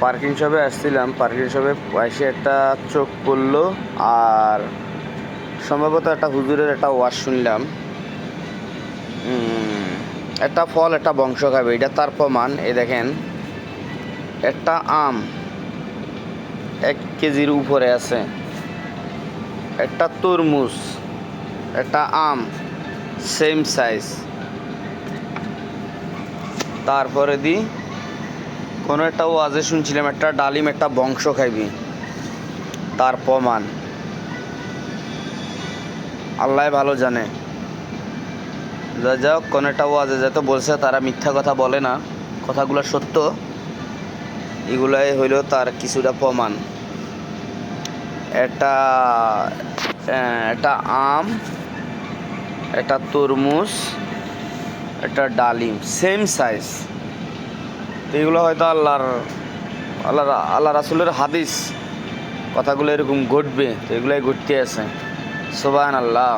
Parking শপে আসছিলাম, parking শপে এসে একটা চোখ পড়লো, আর সম্ভবত একটা হুজুরের একটা ওয়াজ শুনলাম। একটা ফল একটা বংশ খাবে, এটা তার প্রমাণ। এই দেখেন, একটা আম 1 কেজির উপরে আছে, একটা তরমুজ, একটা আম সেম সাইজ। তারপরে কোনো একটা ওয়াজে শুনছিলাম একটা ডালিম একটা বংশ খাইবি, তার প্রমাণ। আল্লাহ ভালো জানে। যা হোক, কোনো একটা ওয়াজে যেহেতু বলছে, তারা মিথ্যা কথা বলে না, কথাগুলো সত্য। এগুলাই হইল তার কিছুটা প্রমাণ। একটা একটা আম, একটা তরমুজ, একটা ডালিম সেম সাইজ। এগুলো হয়তো আল্লাহ রাসূলের হাদিস, কথাগুলো এরকম ঘটবে, তো এগুলাই ঘটতে আছে। সুবহানাল্লাহ।